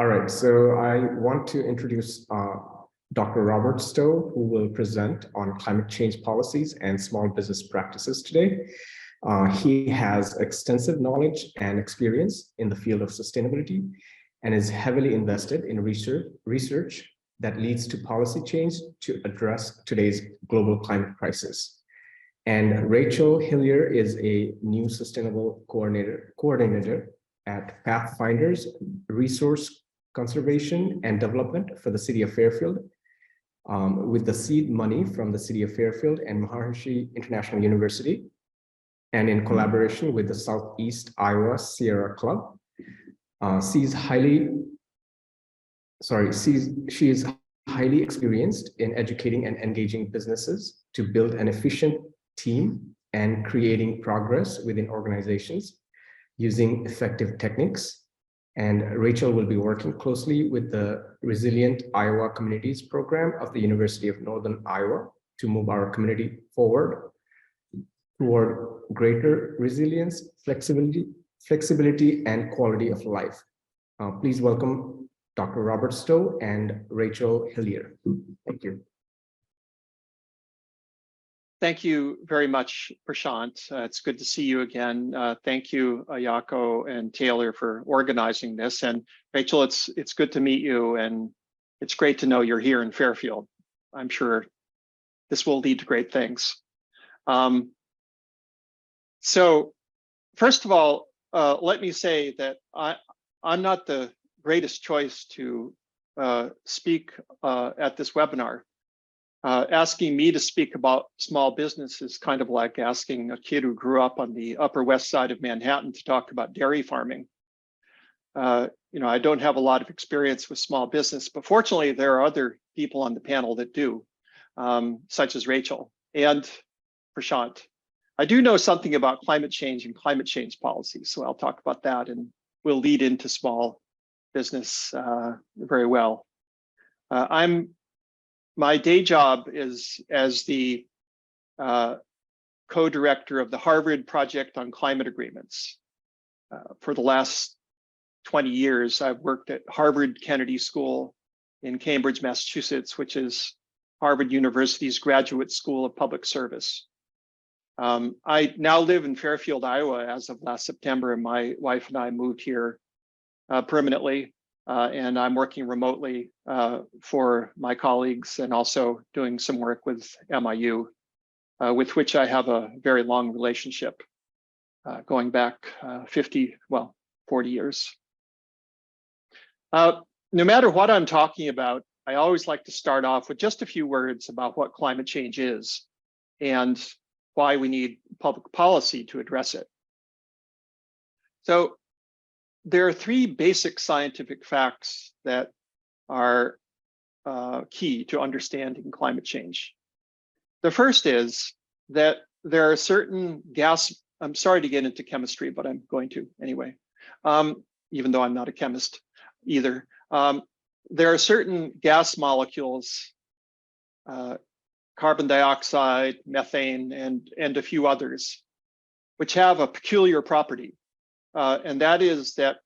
All right, so I want to introduce Dr. Robert Stowe, who will present on climate change policies and small business practices today. He has extensive knowledge and experience in the field of sustainability and is heavily invested in research that leads to policy change to address today's global climate crisis. And Rachel Hillier is a new sustainable coordinator at Pathfinders Resource Conservation and Development for the City of Fairfield, with the seed money from the City of Fairfield and Maharishi International University, and in collaboration with the Southeast Iowa Sierra Club. She is highly experienced in educating and engaging businesses to build an efficient team and creating progress within organizations using effective techniques. And Rachel will be working closely with the Resilient Iowa Communities program of the University of Northern Iowa to move our community forward toward greater resilience, flexibility, and quality of life. Please welcome Dr. Robert Stowe and Rachel Hillier. Thank you. Thank you very much, Prashant. It's good to see you again. Thank you, Ayako and Taylor, for organizing this. And Rachel, it's good to meet you, and it's great to know you're here in Fairfield. I'm sure this will lead to great things. So first of all, let me say that I'm not the greatest choice to speak at this webinar. Asking me to speak about small business is kind of like asking a kid who grew up on the Upper West Side of Manhattan to talk about dairy farming. I don't have a lot of experience with small business, but fortunately there are other people on the panel that do, such as Rachel and Prashant. I do know something about climate change and climate change policies, so I'll talk about that, and we'll lead into small business very well. My day job is as the co-director of the Harvard Project on Climate Agreements. For the last 20 years, I've worked at Harvard Kennedy School in Cambridge, Massachusetts, which is Harvard University's Graduate School of Public Service. I now live in Fairfield, Iowa as of last September, and my wife and I moved here permanently. And I'm working remotely for my colleagues and also doing some work with MIU, with which I have a very long relationship going back 40 years. No matter what I'm talking about, I always like to start off with just a few words about what climate change is and why we need public policy to address it. So there are three basic scientific facts that are key to understanding climate change. The first is that there are certain I'm sorry to get into chemistry, but I'm going to anyway, even though I'm not a chemist either. There are certain gas molecules, carbon dioxide, methane, and a few others, which have a peculiar property. And that is that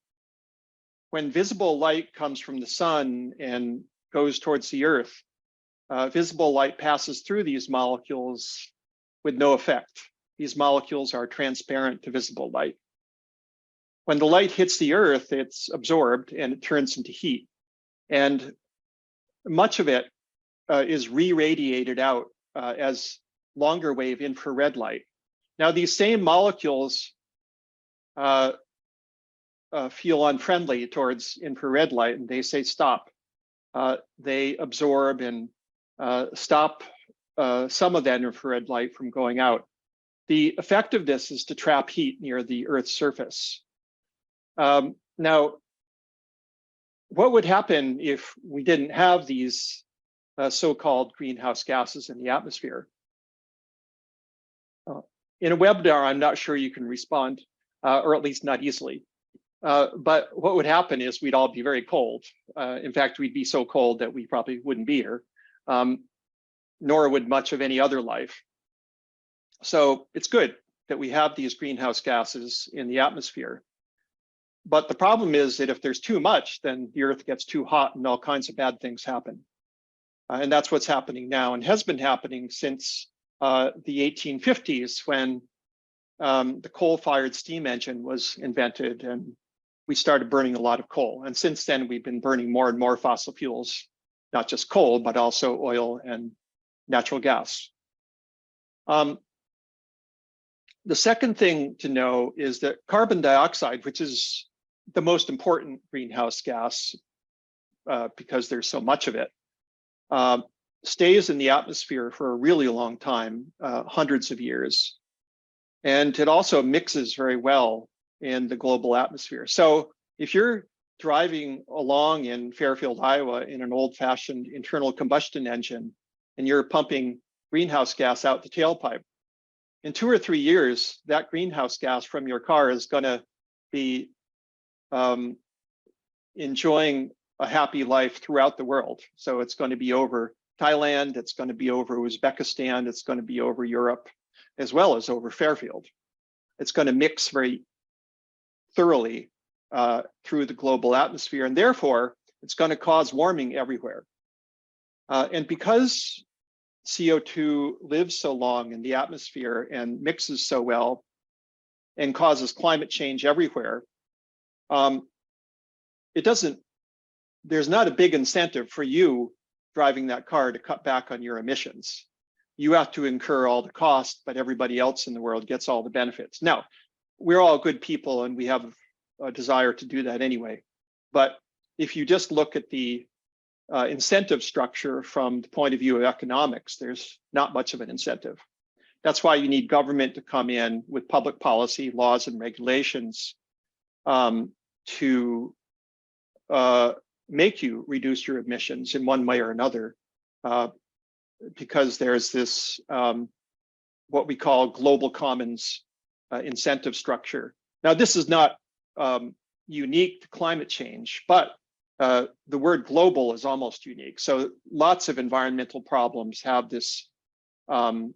when visible light comes from the sun and goes towards the earth, visible light passes through these molecules with no effect. These molecules are transparent to visible light. When the light hits the earth, it's absorbed and it turns into heat. And much of it is re-radiated out as longer wave infrared light. Now, these same molecules feel unfriendly towards infrared light, and they say stop. They absorb and stop some of that infrared light from going out. The effect of this is to trap heat near the Earth's surface. Now, what would happen if we didn't have these so-called greenhouse gases in the atmosphere? In a webinar, I'm not sure you can respond, or at least not easily. But what would happen is we'd all be very cold. In fact, we'd be so cold that we probably wouldn't be here, nor would much of any other life. So it's good that we have these greenhouse gases in the atmosphere. But the problem is that if there's too much, then the Earth gets too hot and all kinds of bad things happen. And that's what's happening now and has been happening since the 1850s when the coal-fired steam engine was invented and we started burning a lot of coal. And since then, we've been burning more and more fossil fuels, not just coal, but also oil and natural gas. The second thing to know is that carbon dioxide, which is the most important greenhouse gas because there's so much of it, stays in the atmosphere for a really long time, hundreds of years. And it also mixes very well in the global atmosphere. So if you're driving along in Fairfield, Iowa in an old-fashioned internal combustion engine and you're pumping greenhouse gas out the tailpipe, in 2 or 3 years, that greenhouse gas from your car is going to be enjoying a happy life throughout the world. So it's going to be over Thailand, it's going to be over Uzbekistan, it's going to be over Europe, as well as over Fairfield. It's going to mix very thoroughly through the global atmosphere, and therefore it's going to cause warming everywhere. And because CO2 lives so long in the atmosphere and mixes so well and causes climate change everywhere, there's not a big incentive for you driving that car to cut back on your emissions. You have to incur all the cost, but everybody else in the world gets all the benefits. Now, we're all good people and we have a desire to do that anyway. But if you just look at the incentive structure from the point of view of economics, there's not much of an incentive. That's why you need government to come in with public policy, laws, and regulations to make you reduce your emissions in one way or another, because there's this what we call global commons incentive structure. Now, this is not unique to climate change, but the word global is almost unique. So lots of environmental problems have this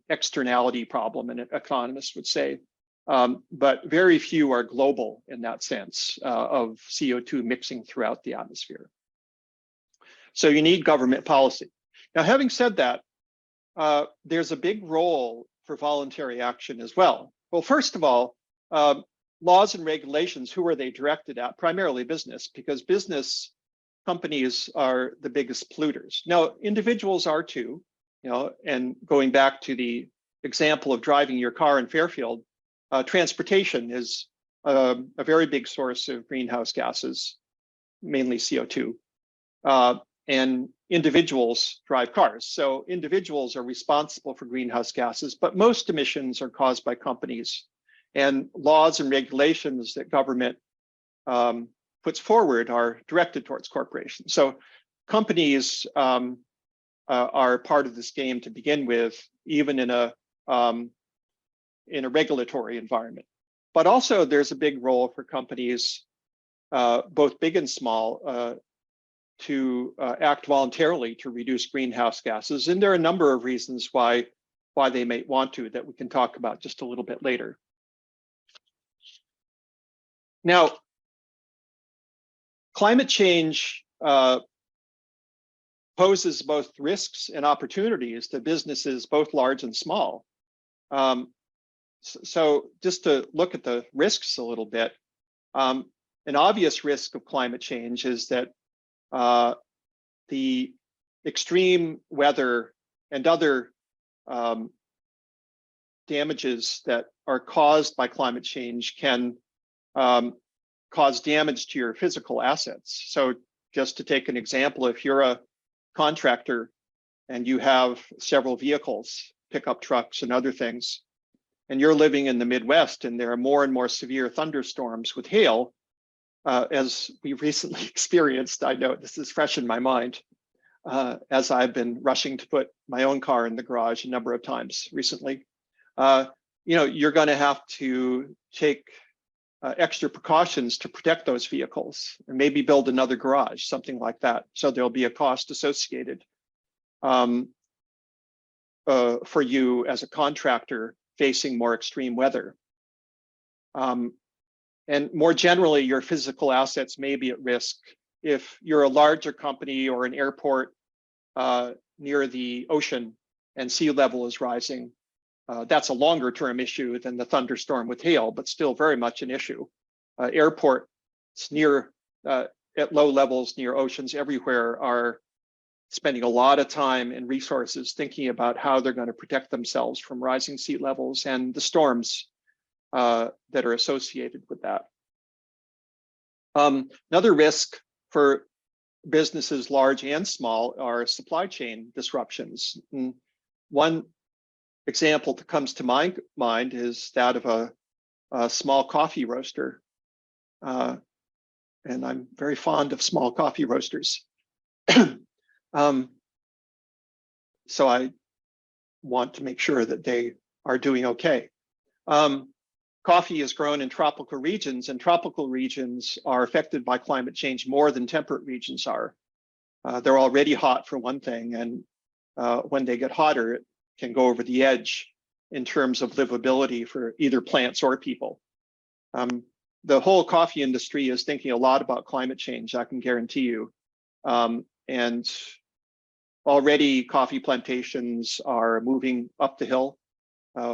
externality problem, and economists would say, but very few are global in that sense of CO2 mixing throughout the atmosphere. So you need government policy. Now, having said that, there's a big role for voluntary action as well. Well, first of all, laws and regulations, who are they directed at? Primarily business, because business companies are the biggest polluters. Now, individuals are too, and going back to the example of driving your car in Fairfield, transportation is a very big source of greenhouse gases, mainly CO2. And individuals drive cars. So individuals are responsible for greenhouse gases, but most emissions are caused by companies. And laws and regulations that government puts forward are directed towards corporations. So companies are part of this game to begin with, even in a regulatory environment. But also there's a big role for companies, both big and small, to act voluntarily to reduce greenhouse gases. And there are a number of reasons why they may want to that we can talk about just a little bit later. Now, climate change poses both risks and opportunities to businesses, both large and small. So just to look at the risks a little bit, an obvious risk of climate change is that the extreme weather and other damages that are caused by climate change can cause damage to your physical assets. So just to take an example, if you're a contractor and you have several vehicles, pickup trucks and other things, and you're living in the Midwest and there are more and more severe thunderstorms with hail, as we recently experienced, I know this is fresh in my mind, as I've been rushing to put my own car in the garage a number of times recently. You're going to have to take extra precautions to protect those vehicles and maybe build another garage, something like that. So there'll be a cost associated for you as a contractor facing more extreme weather. And more generally, your physical assets may be at risk if you're a larger company or an airport near the ocean and sea level is rising. That's a longer term issue than the thunderstorm with hail, but still very much an issue. Airports near at low levels near oceans everywhere are spending a lot of time and resources thinking about how they're going to protect themselves from rising sea levels and the storms that are associated with that. Another risk for businesses large and small are supply chain disruptions. And one example that comes to my mind is that of a small coffee roaster. And I'm very fond of small coffee roasters. So I want to make sure that they are doing okay. Coffee is grown in tropical regions, and tropical regions are affected by climate change more than temperate regions are. They're already hot for one thing, and when they get hotter, it can go over the edge in terms of livability for either plants or people. The whole coffee industry is thinking a lot about climate change, I can guarantee you. And already coffee plantations are moving up the hill,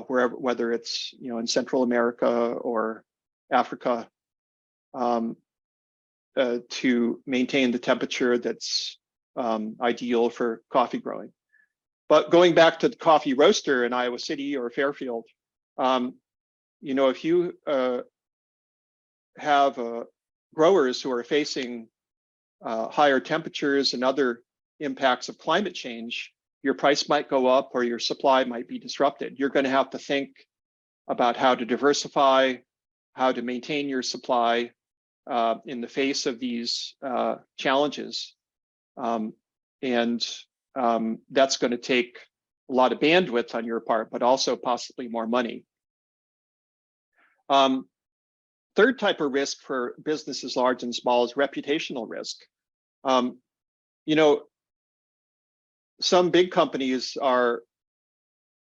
wherever, whether it's in Central America or Africa, to maintain the temperature that's ideal for coffee growing. But going back to the coffee roaster in Iowa City or Fairfield, if you have growers who are facing higher temperatures and other impacts of climate change, your price might go up or your supply might be disrupted. You're going to have to think about how to diversify, how to maintain your supply in the face of these challenges. That's going to take a lot of bandwidth on your part, but also possibly more money. Third type of risk for businesses large and small is reputational risk. Some big companies are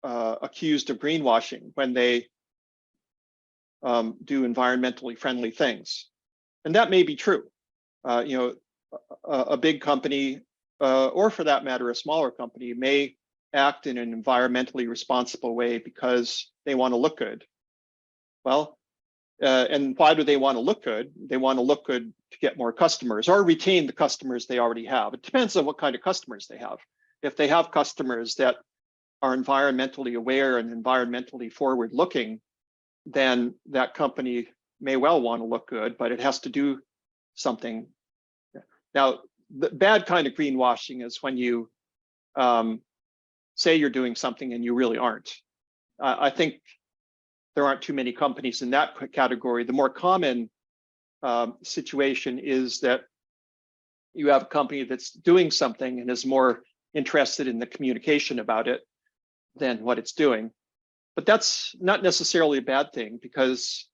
accused of greenwashing when they do environmentally friendly things. And that may be true. A big company, or for that matter, a smaller company, may act in an environmentally responsible way because they want to look good. Well, and why do they want to look good? They want to look good to get more customers or retain the customers they already have. It depends on what kind of customers they have. If they have customers that are environmentally aware and environmentally forward-looking, then that company may well want to look good, but it has to do something. Now, the bad kind of greenwashing is when you say you're doing something and you really aren't. I think there aren't too many companies in that category. The more common situation is that you have a company that's doing something and is more interested in the communication about it than what it's doing. But that's not necessarily a bad thing, because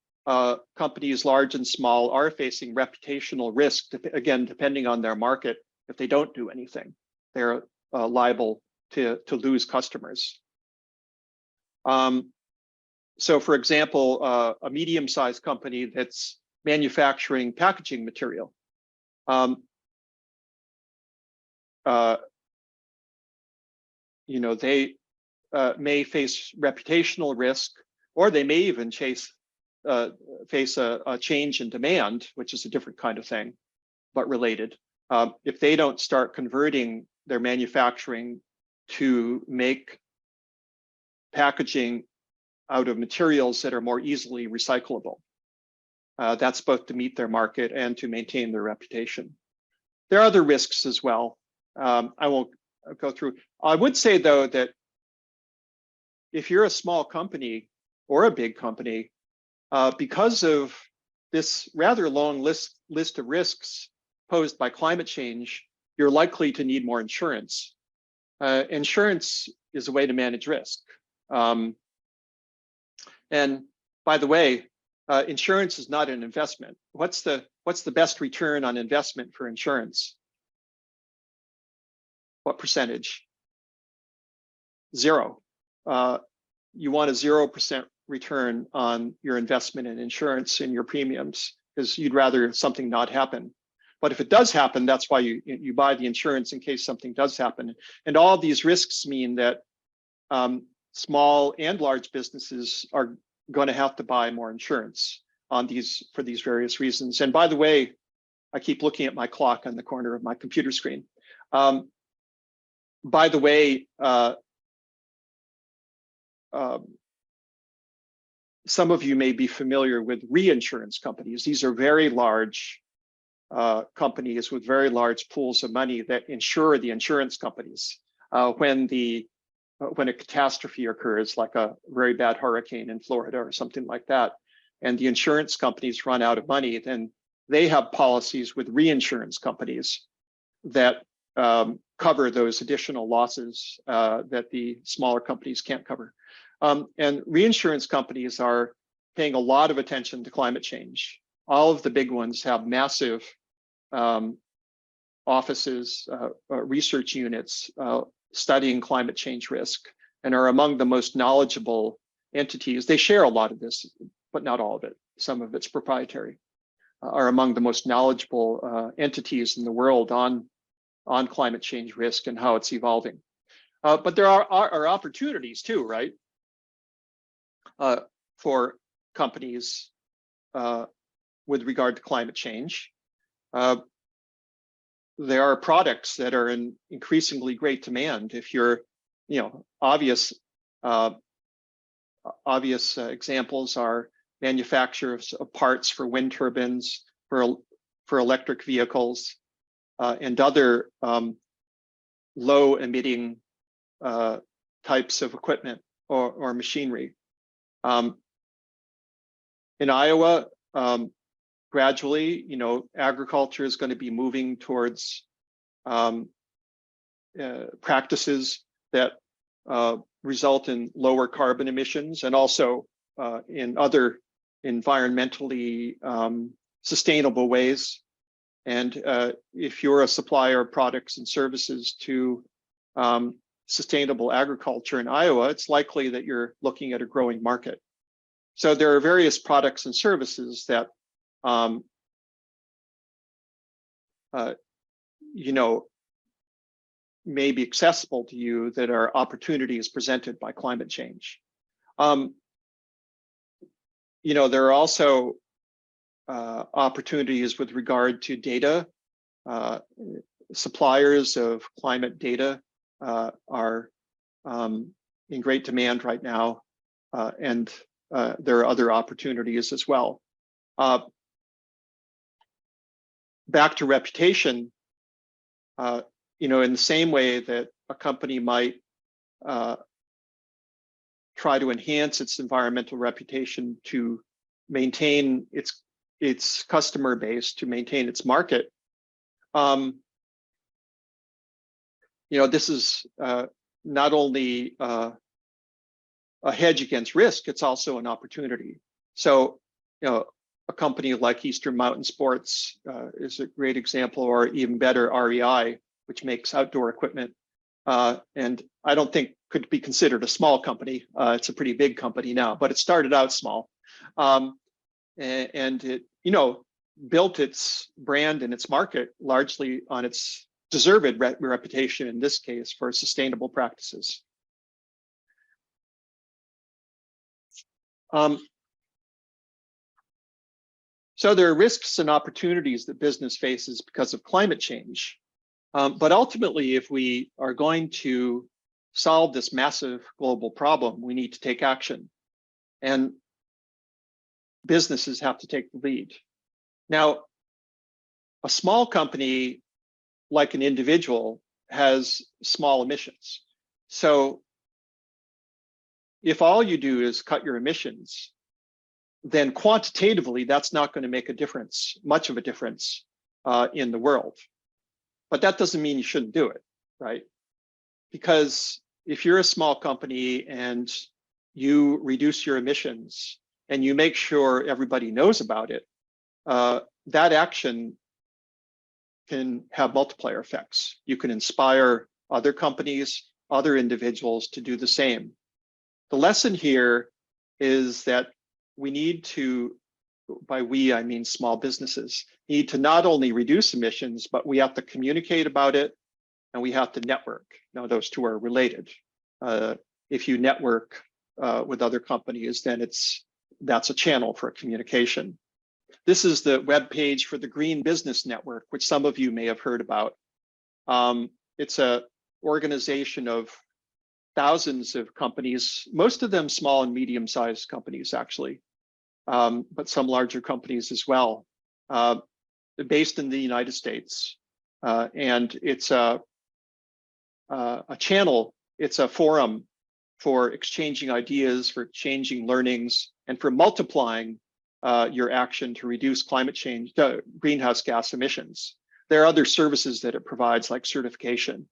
companies large and small are facing reputational risk, again, depending on their market. If they don't do anything, they're liable to lose customers. So for example, a medium-sized company that's manufacturing packaging material, they may face reputational risk, or they may even face a change in demand, which is a different kind of thing, but related. If they don't start converting their manufacturing to make packaging out of materials that are more easily recyclable. That's both to meet their market and to maintain their reputation. There are other risks as well. I won't go through. I would say, though, that if you're a small company or a big company, because of this rather long list of risks posed by climate change, you're likely to need more insurance. Insurance is a way to manage risk. And by the way, insurance is not an investment. What's the best return on investment for insurance? What percentage? 0. You want a 0% return on your investment in insurance and your premiums, because you'd rather something not happen. But if it does happen, that's why you buy the insurance in case something does happen. And all of these risks mean that small and large businesses are going to have to buy more insurance for these various reasons. And by the way, I keep looking at my clock on the corner of my computer screen. By the way, some of you may be familiar with reinsurance companies. These are very large companies with very large pools of money that insure the insurance companies when a catastrophe occurs, like a very bad hurricane in Florida or something like that, and the insurance companies run out of money, then they have policies with reinsurance companies that cover those additional losses that the smaller companies can't cover. And reinsurance companies are paying a lot of attention to climate change. All of the big ones have massive offices, research units studying climate change risk, and are among the most knowledgeable entities. They share a lot of this, but not all of it. Some of it's proprietary. Are among the most knowledgeable entities in the world on climate change risk and how it's evolving. But there are opportunities too, right? For companies with regard to climate change. There are products that are in increasingly great demand. If you're, obvious examples are manufacturers of parts for wind turbines, for electric vehicles, and other low emitting types of equipment or machinery. In Iowa, gradually, agriculture is going to be moving towards practices that result in lower carbon emissions, and also in other environmentally sustainable ways. And if you're a supplier of products and services to sustainable agriculture in Iowa, it's likely that you're looking at a growing market. So there are various products and services that may be accessible to you that are opportunities presented by climate change. There are also opportunities with regard to data. Suppliers of climate data are in great demand right now, and there are other opportunities as well. Back to reputation, in the same way that a company might try to enhance its environmental reputation to maintain its customer base, to maintain its market. This is not only a hedge against risk, it's also an opportunity. So, a company like Eastern Mountain Sports is a great example, or even better, REI, which makes outdoor equipment. And I don't think could be considered a small company. It's a pretty big company now, but it started out small. And it, built its brand and its market largely on its deserved reputation, in this case, for sustainable practices. So there are risks and opportunities that business faces because of climate change. But ultimately, if we are going to solve this massive global problem, we need to take action. And businesses have to take the lead. Now, a small company, like an individual, has small emissions. So if all you do is cut your emissions, then quantitatively, that's not going to make a difference, much of a difference in the world. But that doesn't mean you shouldn't do it, right? Because if you're a small company and you reduce your emissions and you make sure everybody knows about it, that action can have multiplier effects. You can inspire other companies, other individuals to do the same. The lesson here is that we need to, by we, I mean small businesses, need to not only reduce emissions, but we have to communicate about it and we have to network. Now, those two are related. If you network with other companies, then that's a channel for communication. This is the web page for the Green Business Network, which some of you may have heard about. It's an organization of thousands of companies, most of them small and medium-sized companies, actually, but some larger companies as well, based in the United States. And it's a channel, it's a forum for exchanging ideas, for exchanging learnings, and for multiplying your action to reduce climate change, greenhouse gas emissions. There are other services that it provides, like certification.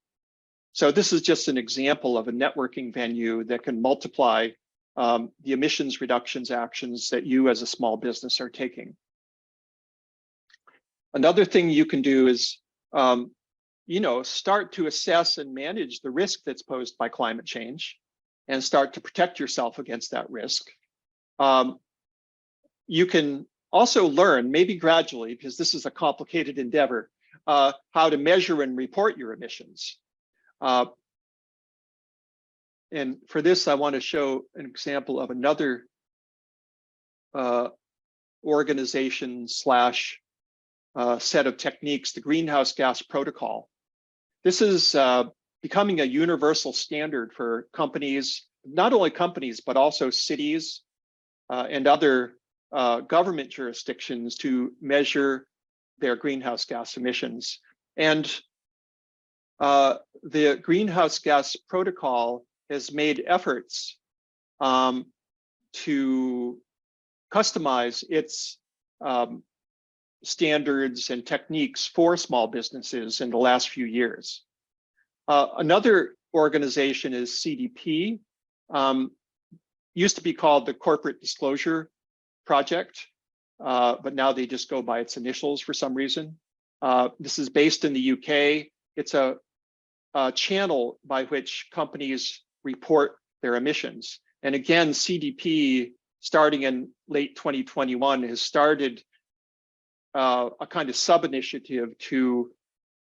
So this is just an example of a networking venue that can multiply the emissions reductions actions that you as a small business are taking. Another thing you can do is, start to assess and manage the risk that's posed by climate change and start to protect yourself against that risk. You can also learn, maybe gradually, because this is a complicated endeavor, how to measure and report your emissions. And for this, I want to show an example of another organization slash set of techniques, the Greenhouse Gas Protocol. This is becoming a universal standard for companies, not only companies, but also cities and other government jurisdictions to measure their greenhouse gas emissions. And the Greenhouse Gas Protocol has made efforts to customize its standards and techniques for small businesses in the last few years. Another organization is CDP, used to be called the Corporate Disclosure Project, but now they just go by its initials for some reason. This is based in the UK. It's a channel by which companies report their emissions. And again, CDP, starting in late 2021, has started a kind of sub-initiative to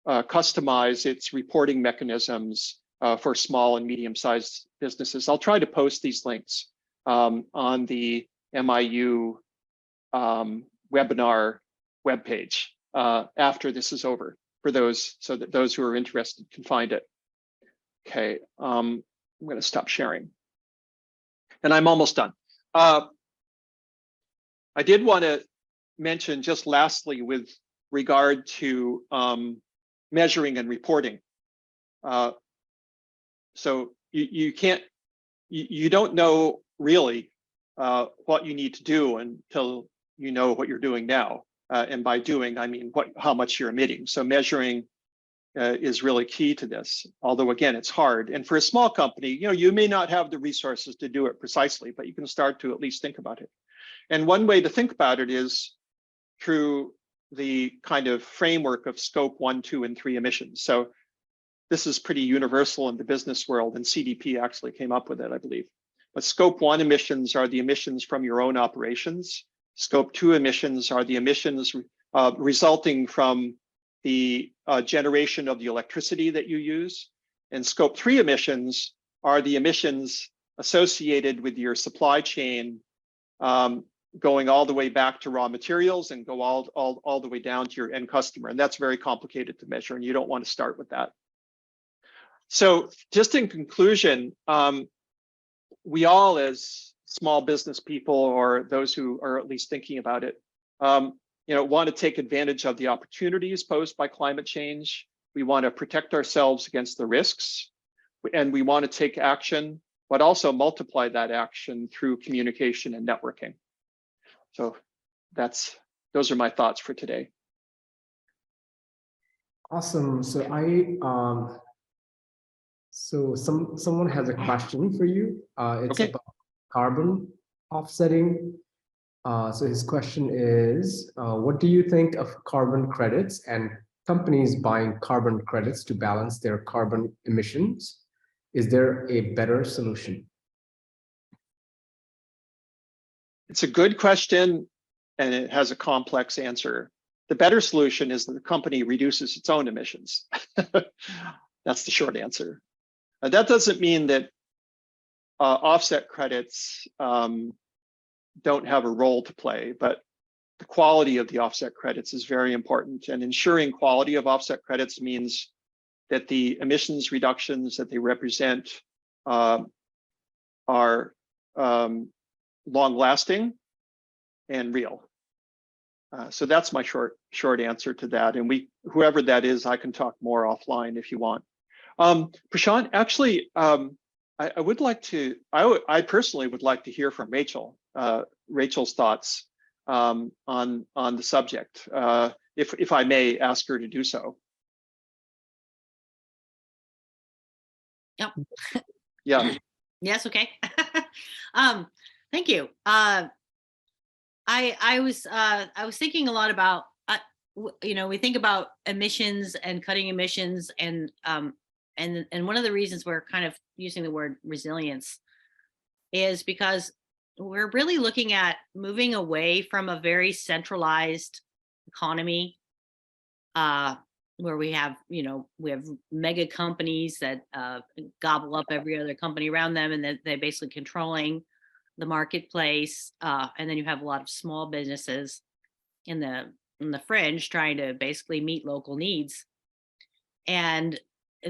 customize its reporting mechanisms for small and medium-sized businesses. I'll try to post these links on the MIU webinar webpage after this is over, for those, so that those who are interested can find it. Okay, I'm going to stop sharing. And I'm almost done. I did want to mention just lastly with regard to measuring and reporting. So you don't know really what you need to do until you know what you're doing now. And by doing, I mean how much you're emitting. So measuring is really key to this, although again, it's hard. And for a small company, you may not have the resources to do it precisely, but you can start to at least think about it. And one way to think about it is through the kind of framework of scope 1, 2, and 3 emissions. So this is pretty universal in the business world, and CDP actually came up with it, I believe. But scope 1 emissions are the emissions from your own operations. Scope 2 emissions are the emissions resulting from the generation of the electricity that you use. And scope 3 emissions are the emissions associated with your supply chain, going all the way back to raw materials and go all the way down to your end customer. And that's very complicated to measure, and you don't want to start with that. So just in conclusion, we all as small business people, or those who are at least thinking about it, want to take advantage of the opportunities posed by climate change. We want to protect ourselves against the risks, and we want to take action, but also multiply that action through communication and networking. So those are my thoughts for today. Awesome. So someone has a question for you. It's Okay. about carbon offsetting. So his question is, what do you think of carbon credits and companies buying carbon credits to balance their carbon emissions? Is there a better solution? It's a good question, and it has a complex answer. The better solution is that the company reduces its own emissions. That's the short answer. That doesn't mean that offset credits don't have a role to play, but the quality of the offset credits is very important. And ensuring quality of offset credits means that the emissions reductions that they represent are long-lasting and real. So that's my short answer to that. And whoever that is, I can talk more offline if you want. Prashant, actually, I would like to. I personally would like to hear from Rachel. Rachel's thoughts on the subject, if I may ask her to do so. Yep. Yeah. Yes. Okay. Thank you. I was thinking a lot about we think about emissions and cutting emissions, and one of the reasons we're kind of using the word resilience is because we're really looking at moving away from a very centralized economy, where we have mega companies that gobble up every other company around them, and they're basically controlling the marketplace, and then you have a lot of small businesses in the fringe trying to basically meet local needs, and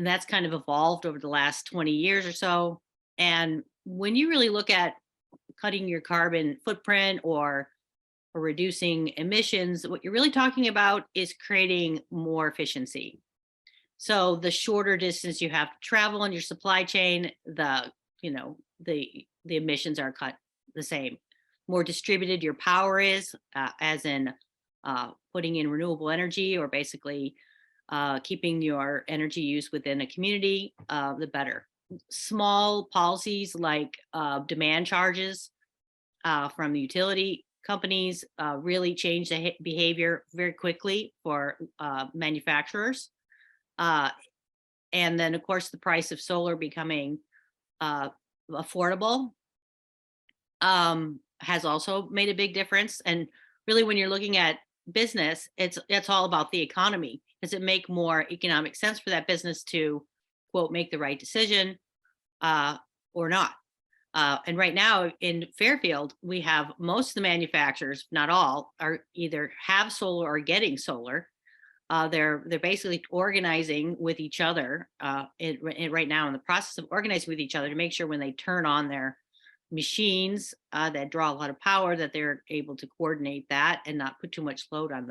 that's kind of evolved over the last 20 years or so. And when you really look at cutting your carbon footprint or reducing emissions, what you're really talking about is creating more efficiency. So the shorter distance you have to travel in your supply chain, the emissions are cut the same. More distributed your power is, as in putting in renewable energy, or basically keeping your energy use within a community, the better. Small policies like demand charges from the utility companies really change the behavior very quickly for manufacturers. And then, of course, the price of solar becoming affordable has also made a big difference. And really, when you're looking at business, it's all about the economy. Does it make more economic sense for that business to, quote, make the right decision or not? And right now in Fairfield, we have most of the manufacturers, not all, are either have solar or getting solar. They're basically organizing with each other right now, in the process of organizing with each other to make sure when they turn on their machines that draw a lot of power, that they're able to coordinate that and not put too much load on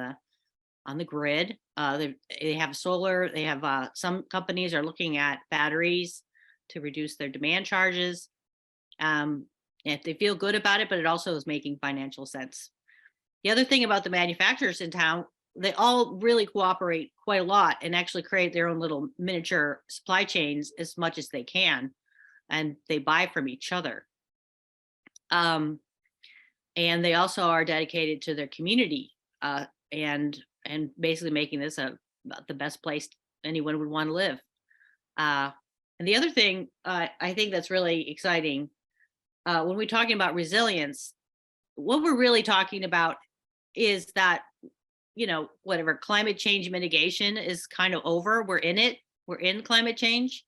the grid. They have solar. They have some companies are looking at batteries to reduce their demand charges. If they feel good about it, but it also is making financial sense. The other thing about the manufacturers in town, they all really cooperate quite a lot and actually create their own little miniature supply chains as much as they can, and they buy from each other. And they also are dedicated to their community, and basically making this the best place anyone would want to live. And the other thing I think that's really exciting, when we're talking about resilience, what we're really talking about is that, whatever climate change mitigation is kind of over. We're in it. We're in climate change.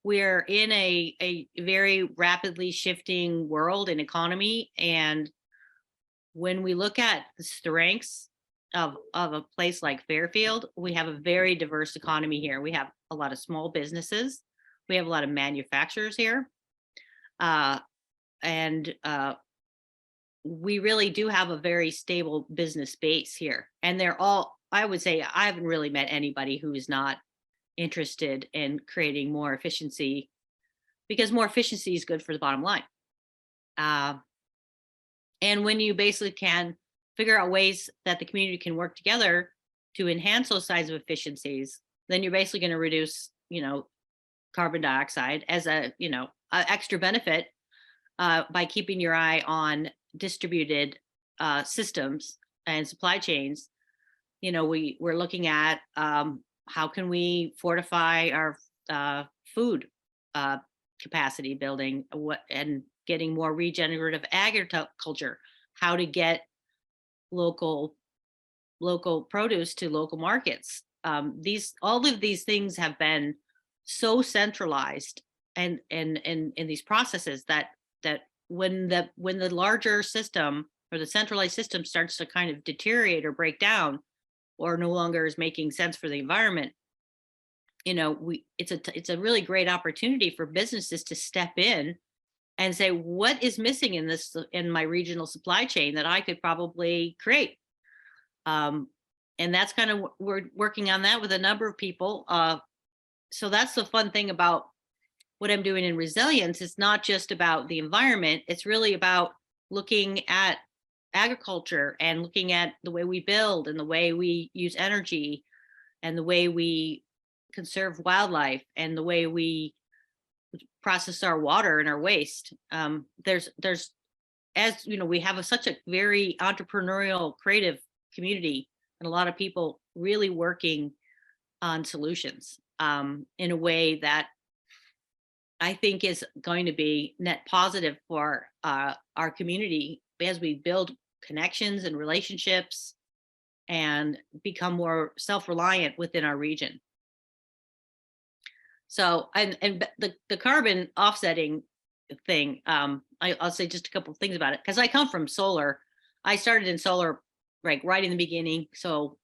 We're in a very rapidly shifting world and economy. And when we look at the strengths of a place like Fairfield, we have a very diverse economy here. We have a lot of small businesses. We have a lot of manufacturers here. And we really do have a very stable business base here. And they're all, I would say, I haven't really met anybody who is not interested in creating more efficiency, because more efficiency is good for the bottom line. And when you basically can figure out ways that the community can work together to enhance those kinds of efficiencies, then you're basically going to reduce, carbon dioxide as a extra benefit by keeping your eye on distributed systems and supply chains. We're looking at how can we fortify our food capacity building, and getting more regenerative agriculture how to get local produce to local markets. All of these things have been so centralized and in these processes that when the larger system or the centralized system starts to kind of deteriorate or break down or no longer is making sense for the environment, it's a really great opportunity for businesses to step in and say, what is missing in my regional supply chain that I could probably create? And that's kind of, we're working on that with a number of people. So that's the fun thing about what I'm doing in resilience. It's not just about the environment. It's really about looking at agriculture and looking at the way we build and the way we use energy and the way we conserve wildlife and the way we process our water and our waste. There's as you know, we have such a very entrepreneurial, creative community, and a lot of people really working on solutions in a way that I think is going to be net positive for our community as we build connections and relationships and become more self-reliant within our region. So, and the carbon offsetting thing, I'll say just a couple of things about it, because I come from solar. I started in solar right in the beginning. So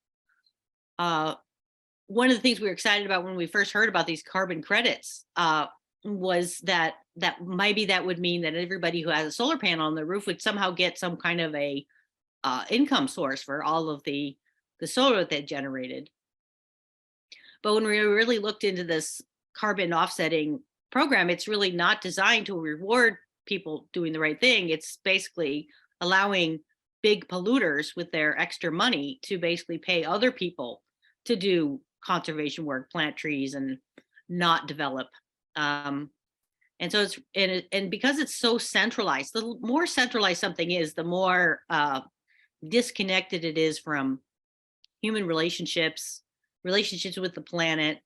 one of the things we were excited about when we first heard about these carbon credits was that maybe that would mean that everybody who has a solar panel on their roof would somehow get some kind of a income source for all of the solar that they generated. But when we really looked into this carbon offsetting program, it's really not designed to reward people doing the right thing. It's basically allowing big polluters with their extra money to basically pay other people to do conservation work, plant trees, and not develop. And so it's and because it's so centralized, the more centralized something is, the more disconnected it is from human relationships with the planet.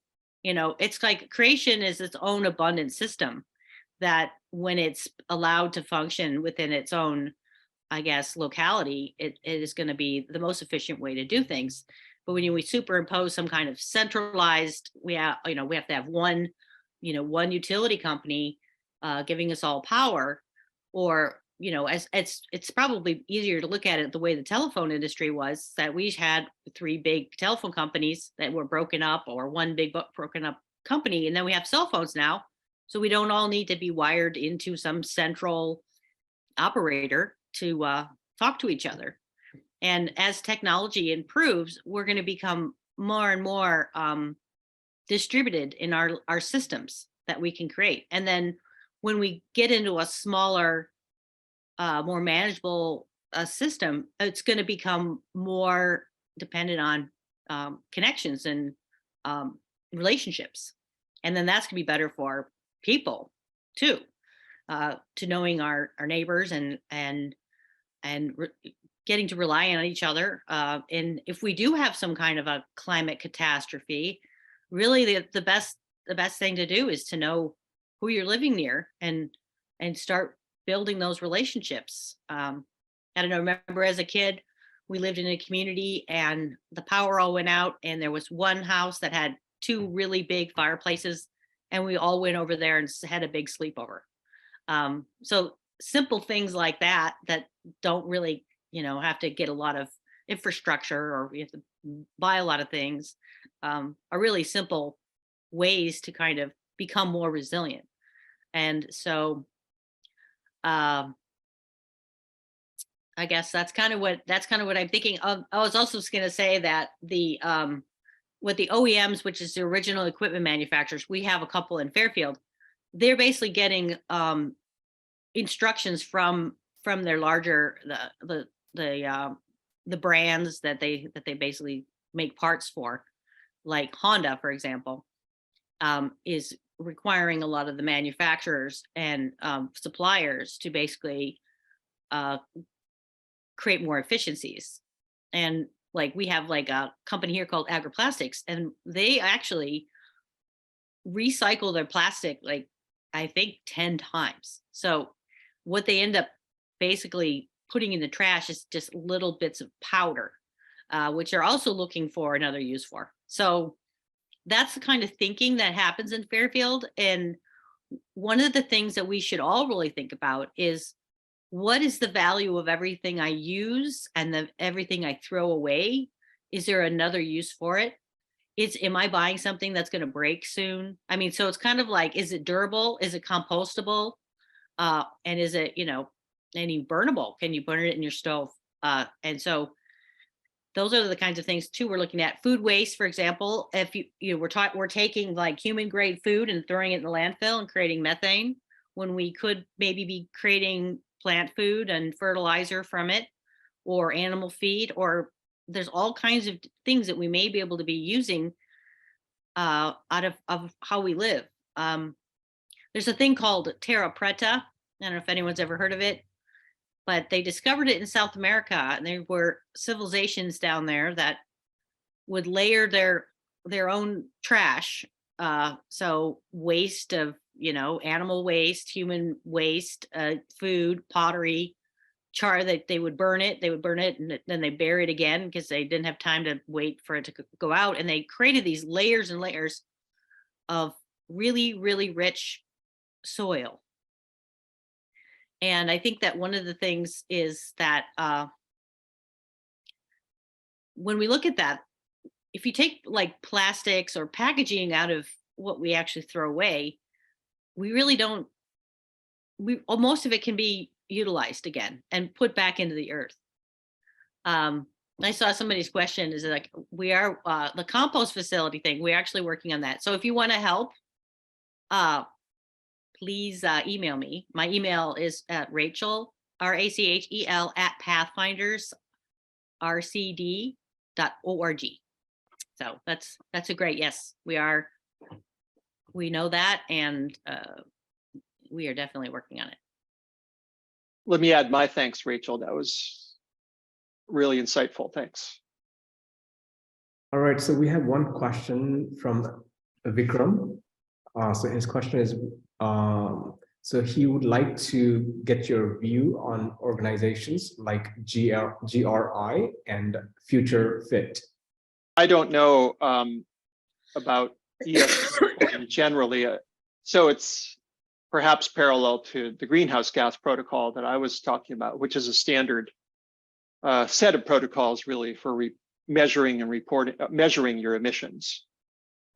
It's like creation is its own abundant system that when it's allowed to function within its own, I guess, locality, it is going to be the most efficient way to do things. But when we superimpose some kind of centralized, we have to have one utility company giving us all power, or as it's probably easier to look at it the way the telephone industry was, that we had 3 big telephone companies that were broken up, or one big broken up company, and then we have cell phones now, so we don't all need to be wired into some central operator to talk to each other. And as technology improves, we're going to become more and more distributed in our systems that we can create. And then when we get into a smaller, more manageable system, it's going to become more dependent on connections and relationships. And then that's going to be better for people too, to knowing our neighbors and getting to rely on each other. And if we do have some kind of a climate catastrophe, really the best thing to do is to know who you're living near and start building those relationships. I don't know, remember as a kid, we lived in a community and the power all went out, and there was one house that had 2 really big fireplaces, and we all went over there and had a big sleepover. So simple things like that don't really, have to get a lot of infrastructure, or we have to buy a lot of things, are really simple ways to kind of become more resilient. And so I guess that's kind of what I'm thinking of. I was also going to say that with the OEMs, which is the original equipment manufacturers, we have a couple in Fairfield. They're basically getting instructions from their larger the brands that they basically make parts for, like Honda, for example, is requiring a lot of the manufacturers and suppliers to basically create more efficiencies. And like we have like a company here called Agriplastics, and they actually recycle their plastic like I think 10 times. So what they end up basically putting in the trash is just little bits of powder, which they're also looking for another use for. So that's the kind of thinking that happens in Fairfield. And one of the things that we should all really think about is, what is the value of everything I use and everything I throw away? Is there another use for it? Am I buying something that's going to break soon? I mean, so it's kind of like, is it durable? Is it compostable? And is it, any burnable? Can you burn it in your stove? And so those are the kinds of things too we're looking at. Food waste, for example, if we're taking like human grade food and throwing it in the landfill and creating methane, when we could maybe be creating plant food and fertilizer from it, or animal feed, or there's all kinds of things that we may be able to be using out of how we live. There's a thing called terra preta. I don't know if anyone's ever heard of it, but they discovered it in South America, and there were civilizations down there that would layer their own trash. So waste of, animal waste, human waste, food, pottery, char, that they would burn it, and then they bury it again because they didn't have time to wait for it to go out. And they created these layers and layers of really, really rich soil. And I think that one of the things is that when we look at that, if you take like plastics or packaging out of what we actually throw away, we really don't, most of it can be utilized again and put back into the earth. I saw somebody's question is like, we are the compost facility thing, we're actually working on that. So if you want to help, please email me. My email is at Rachel, RACHEL @pathfindersrcd.org. So that's a great, yes, we know that, and we are definitely working on it. Let me add my thanks, Rachel. That was really insightful. Thanks. All right, so we have one question from Vikram. So his question is, so he would like to get your view on organizations like GRI and Future Fit. I don't know about ESG generally, so it's perhaps parallel to the greenhouse gas protocol that I was talking about, which is a standard set of protocols really for measuring and reporting, measuring your emissions.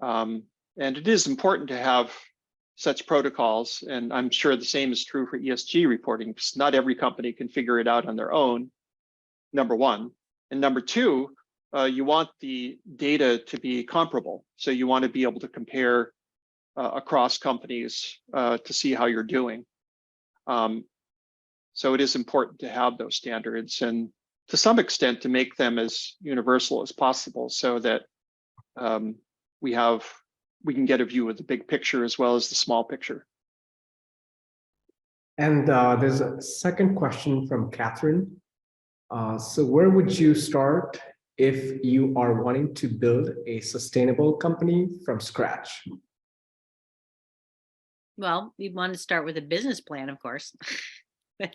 And it is important to have such protocols, and I'm sure the same is true for ESG reporting, because not every company can figure it out on their own, number one. And number two, you want the data to be comparable. So you want to be able to compare across companies to see how you're doing. So it is important to have those standards, and to some extent to make them as universal as possible, so that we can get a view of the big picture as well as the small picture. And there's a second question from Catherine. So where would you start if you are wanting to build a sustainable company from scratch? Well, we want to start with a business plan, of course. But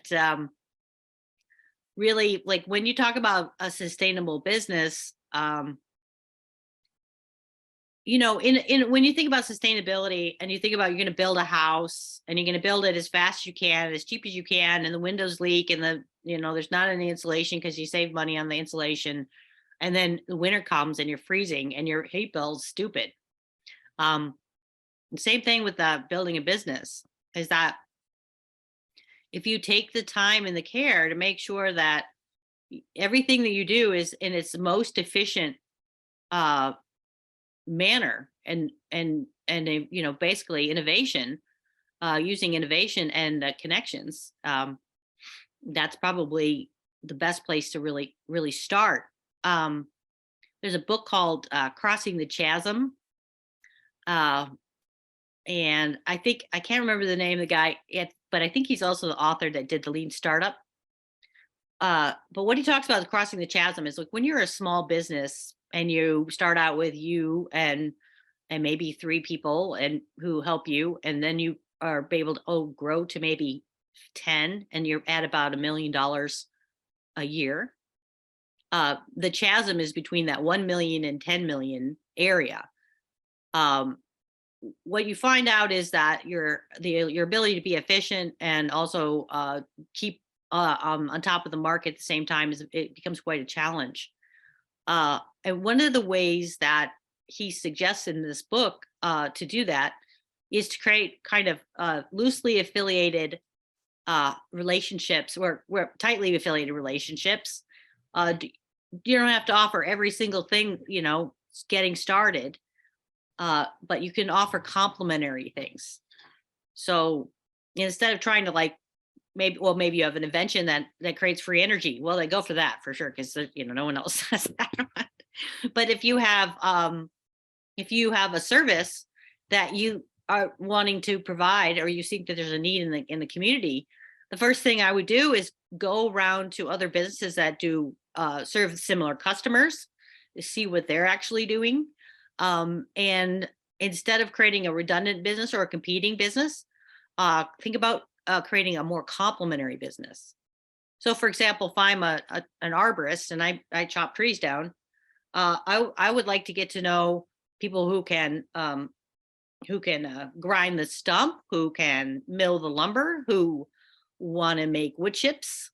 really, like when you talk about a sustainable business, when you think about sustainability and you think about you're going to build a house and you're going to build it as fast as you can, as cheap as you can, and the windows leak and there's not any insulation because you save money on the insulation, and then the winter comes and you're freezing and your heat bill's stupid. Same thing with building a business, is that if you take the time and the care to make sure that everything that you do is in its most efficient manner, and basically innovation, using innovation and connections, that's probably the best place to really start. There's a book called Crossing the Chasm, and I can't remember the name of the guy yet, but I think he's also the author that did the Lean Startup. But what he talks about Crossing the Chasm is like when you're a small business and you start out with you and maybe 3 people and who help you, and then you are able to grow to maybe 10, and you're at about $1 million a year. The chasm is between that 1 million and 10 million area. What you find out is that your ability to be efficient and also keep on top of the market at the same time it becomes quite a challenge. And one of the ways that he suggests in this book to do that is to create kind of loosely affiliated relationships or tightly affiliated relationships. You don't have to offer every single thing, getting started, but you can offer complementary things. So instead of trying to maybe you have an invention that creates free energy. Well, they go for that for sure because no one else has that. But if you have a service that you are wanting to provide, or you think that there's a need in the community, the first thing I would do is go around to other businesses that do serve similar customers to see what they're actually doing. And instead of creating a redundant business or a competing business, think about creating a more complementary business. So for example, if I'm an arborist and I chop trees down, I would like to get to know people who can grind the stump, who can mill the lumber, who want to make wood chips,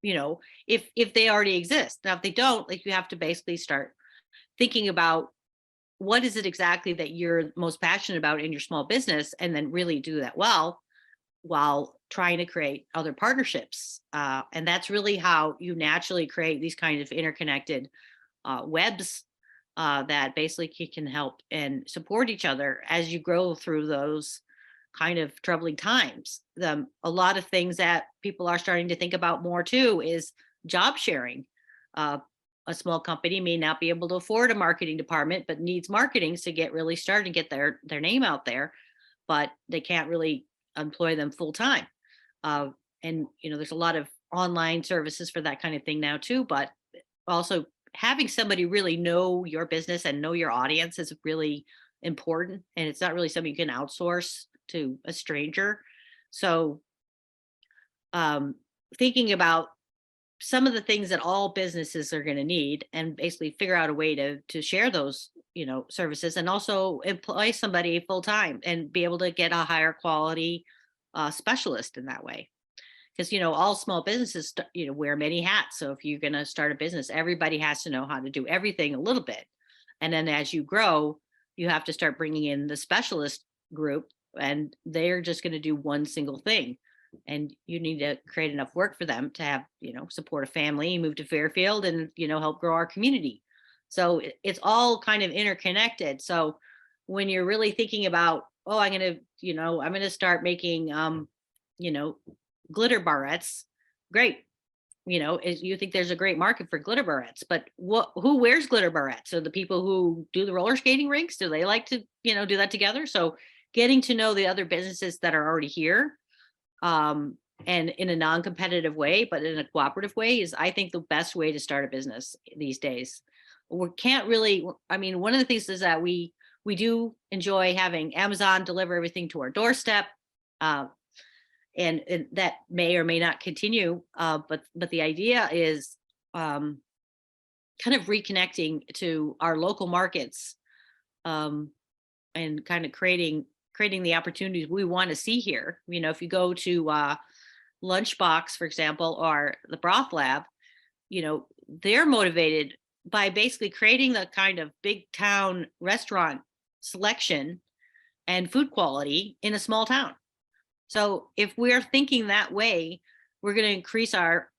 if they already exist. Now, if they don't, you have to basically start thinking about what is it exactly that you're most passionate about in your small business, and then really do that well while trying to create other partnerships. And that's really how you naturally create these kinds of interconnected webs that basically can help and support each other as you grow through those kind of troubling times. A lot of things that people are starting to think about more too is job sharing. A small company may not be able to afford a marketing department, but needs marketing to get really started and get their name out there, but they can't really employ them full time. And there's a lot of online services for that kind of thing now too, but also having somebody really know your business and know your audience is really important. And it's not really something you can outsource to a stranger. So thinking about some of the things that all businesses are going to need, and basically figure out a way to share those, services, and also employ somebody full time and be able to get a higher quality specialist in that way. Because all small businesses wear many hats. So if you're going to start a business, everybody has to know how to do everything a little bit. And then as you grow, you have to start bringing in the specialist group, and they're just going to do one single thing. And you need to create enough work for them to have, support a family, move to Fairfield, and, help grow our community. So it's all kind of interconnected. So when you're really thinking about, oh, I'm going to start making, glitter barrettes, great. You think there's a great market for glitter barrettes, but who wears glitter barrettes? So the people who do the roller skating rinks, do they like to, do that together? So getting to know the other businesses that are already here, and in a non-competitive way, but in a cooperative way, is, I think, the best way to start a business these days. One of the things is that we do enjoy having Amazon deliver everything to our doorstep. And that may or may not continue. But the idea is kind of reconnecting to our local markets, and kind of creating the opportunities we want to see here. If you go to Lunchbox, for example, or the Broth Lab, they're motivated by basically creating the kind of big town restaurant selection and food quality in a small town. So if we're thinking that way, we're going to increase our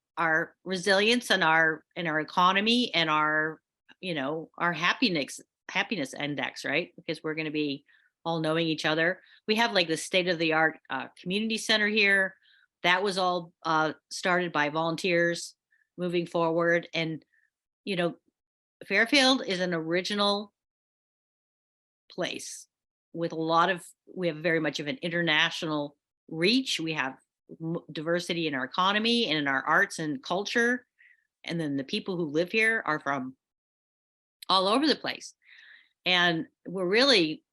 resilience and our economy and our happiness index, right? Because we're going to be all knowing each other. We have the state-of-the-art community center here. That was all started by volunteers moving forward. And, Fairfield is an original place with we have very much of an international reach. We have diversity in our economy and in our arts and culture. And then the people who live here are from all over the place. And we're really,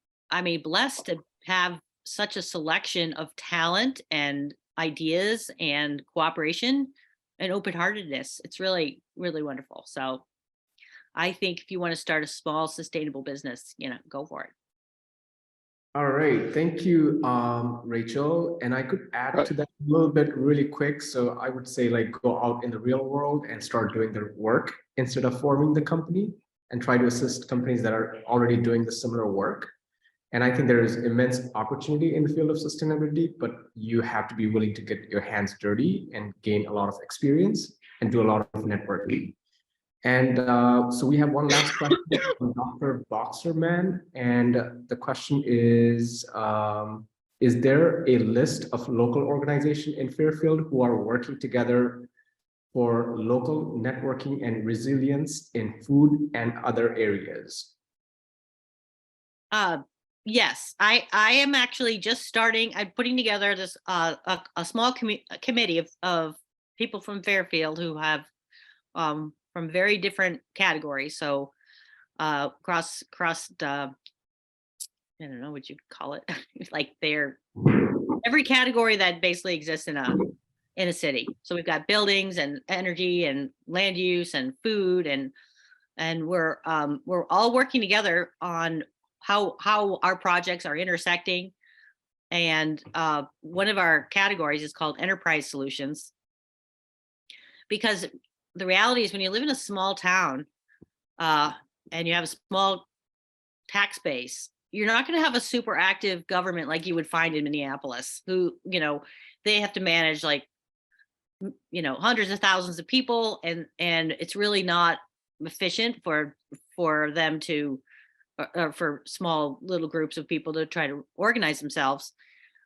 blessed to have such a selection of talent and ideas and cooperation and open-heartedness. It's really, really wonderful. So I think if you want to start a small sustainable business, go for it. All right, thank you, Rachel. And I could add to that a little bit really quick. So I would say like go out in the real world and start doing the work instead of forming the company, and try to assist companies that are already doing the similar work. And I think there is immense opportunity in the field of sustainability, but you have to be willing to get your hands dirty and gain a lot of experience and do a lot of networking. And so we have one last question from Dr. Boxerman. And the question is there a list of local organizations in Fairfield who are working together for local networking and resilience in food and other areas? Yes, I am actually just starting. I'm putting together this a small committee of people from Fairfield who have from very different categories. So across the, I don't know what you'd call it, like they're every category that basically exists in a city. So we've got buildings and energy and land use and food, and we're all working together on how our projects are intersecting. And one of our categories is called enterprise solutions, because the reality is when you live in a small town and you have a small tax base, you're not going to have a super active government like you would find in Minneapolis, who, they have to manage like, hundreds of thousands of people, and it's really not efficient for them to, or for small little groups of people to try to organize themselves.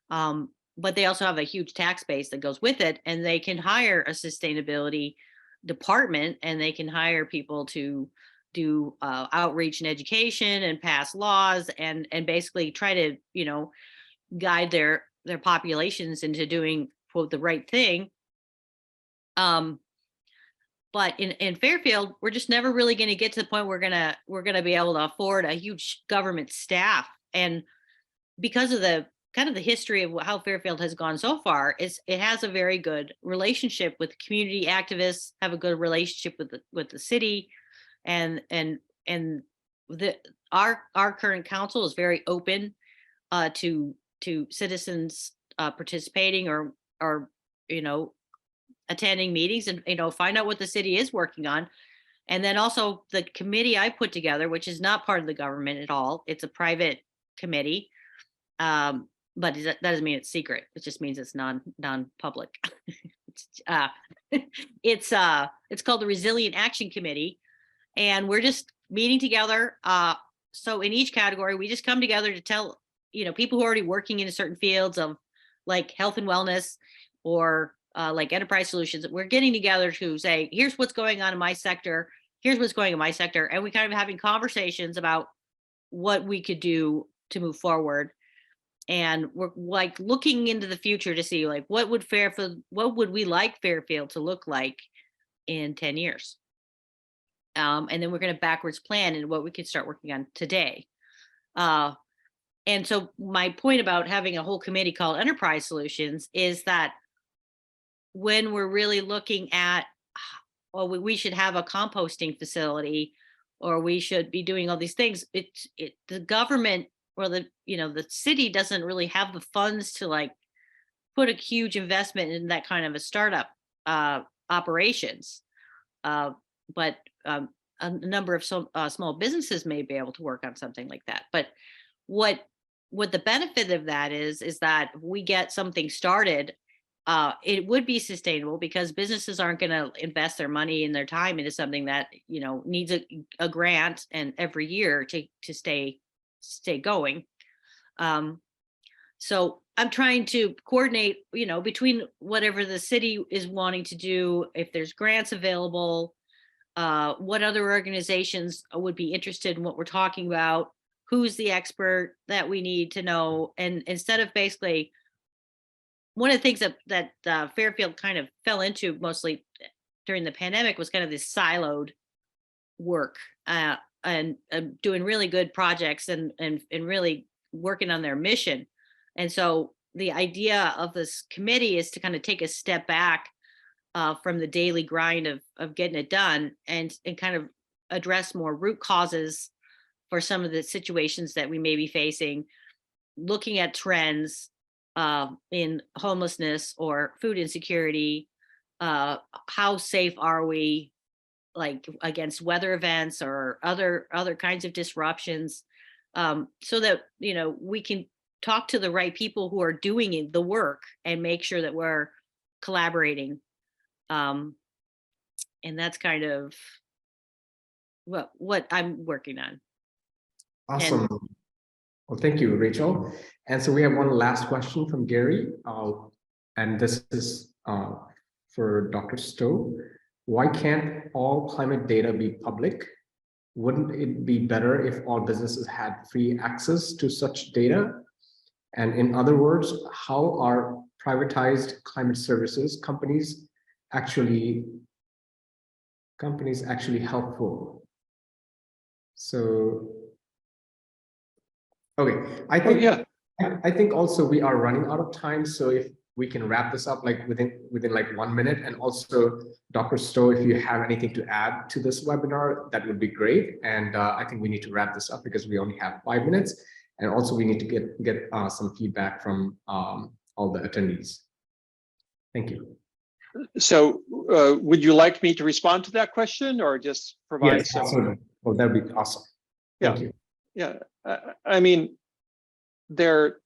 But they also have a huge tax base that goes with it, and they can hire a sustainability department, and they can hire people to do outreach and education and pass laws, and basically try to guide their populations into doing, quote, the right thing. But in Fairfield, we're just never really going to get to the point we're gonna be able to afford a huge government staff. And because of the kind of the history of how Fairfield has gone so far, it has a very good relationship with community activists, have a good relationship with the city, and our current council is very open to citizens participating or attending meetings, and find out what the city is working on. And then also the committee I put together, which is not part of the government at all, it's a private committee, but that doesn't mean it's secret. It just means it's non-public. It's called the Resilient Action Committee, and we're just meeting together. So in each category, we just come together to tell people who are already working in certain fields of like health and wellness, or like enterprise solutions. We're getting together to say, here's what's going on in my sector, here's what's going on in my sector, and we kind of having conversations about what we could do to move forward. And we're like looking into the future to see like what would we like Fairfield to look like in 10 years. And then we're going to backwards plan and what we could start working on today. And so my point about having a whole committee called Enterprise Solutions is that when we're really looking at, well, we should have a composting facility, or we should be doing all these things, the government or the city doesn't really have the funds to like put a huge investment in that kind of a startup operations. But a number of small businesses may be able to work on something like that. But what the benefit of that is that if we get something started, it would be sustainable, because businesses aren't going to invest their money and their time into something that needs a grant and every year to stay going. So I'm trying to coordinate between whatever the city is wanting to do, if there's grants available, what other organizations would be interested in what we're talking about, who's the expert that we need to know. And instead of basically, one of the things that Fairfield kind of fell into mostly during the pandemic was kind of this siloed work, and doing really good projects and really working on their mission. And so the idea of this committee is to kind of take a step back from the daily grind of getting it done, and kind of address more root causes for some of the situations that we may be facing, looking at trends in homelessness or food insecurity. How safe are we, like, against weather events or other kinds of disruptions, so that we can talk to the right people who are doing the work and make sure that we're collaborating. And that's kind of what I'm working on. Awesome. Well, thank you, Rachel. And so we have one last question from Gary, and this is for Dr. Stowe. Why can't all climate data be public? Wouldn't it be better if all businesses had free access to such data? And in other words, how are privatized climate services companies actually helpful? So, okay, I think I think also we are running out of time. So if we can wrap this up like within like 1 minute, and also Dr. Stowe, if you have anything to add to this webinar, that would be great. And I think we need to wrap this up because we only have 5 minutes, and also we need to get some feedback from all the attendees. Thank you. So would you like me to respond to that question, or just provide Yes, some? absolutely. Well, that'd be awesome. Thank you. Yeah, I mean, there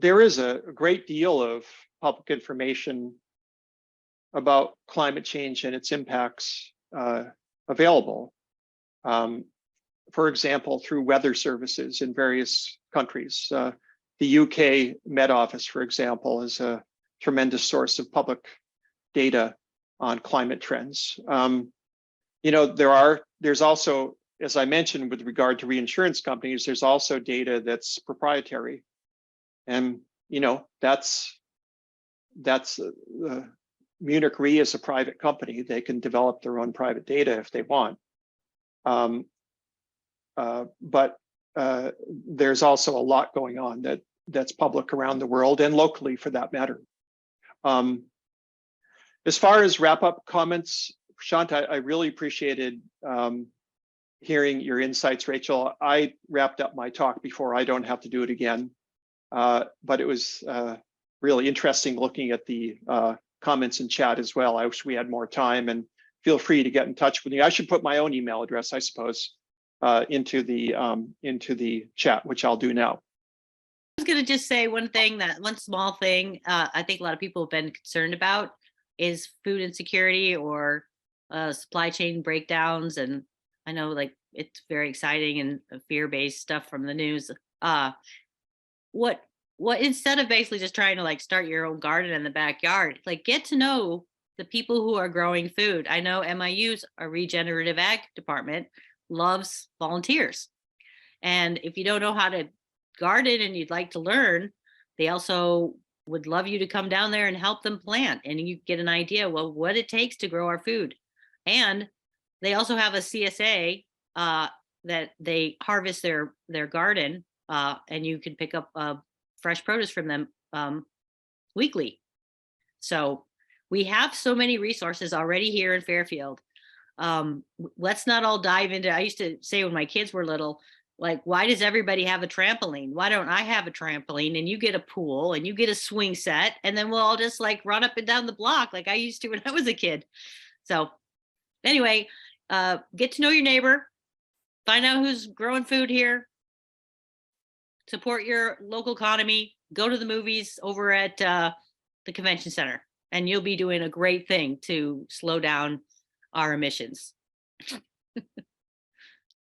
is a great deal of public information about climate change and its impacts available. For example, through weather services in various countries. The UK Met Office, for example, is a tremendous source of public data on climate trends. There's also, as I mentioned, with regard to reinsurance companies, there's also data that's proprietary. And, that's Munich Re is a private company. They can develop their own private data if they want. But there's also a lot going on that's public around the world, and locally for that matter. As far as wrap-up comments, Shant, I really appreciated hearing your insights, Rachel. I wrapped up my talk before. I don't have to do it again. But it was really interesting looking at the comments in chat as well. I wish we had more time, and feel free to get in touch with me. I should put my own email address, I suppose, into the chat, which I'll do now. I was going to just say one small thing I think a lot of people have been concerned about is food insecurity or supply chain breakdowns. And I know, like, it's very exciting and fear-based stuff from the news. What instead of basically just trying to like start your own garden in the backyard, like, get to know the people who are growing food. I know MIU's a regenerative ag department loves volunteers. And if you don't know how to garden and you'd like to learn, they also would love you to come down there and help them plant, and you get an idea, well, what it takes to grow our food. And they also have a CSA that they harvest their garden, and you can pick up fresh produce from them weekly. So we have so many resources already here in Fairfield. Let's not all dive into, I used to say when my kids were little, like, why does everybody have a trampoline? Why don't I have a trampoline, and you get a pool and you get a swing set, and then we'll all just like run up and down the block like I used to when I was a kid. So anyway, get to know your neighbor, find out who's growing food here, support your local economy, go to the movies over at the convention center, and you'll be doing a great thing to slow down our emissions.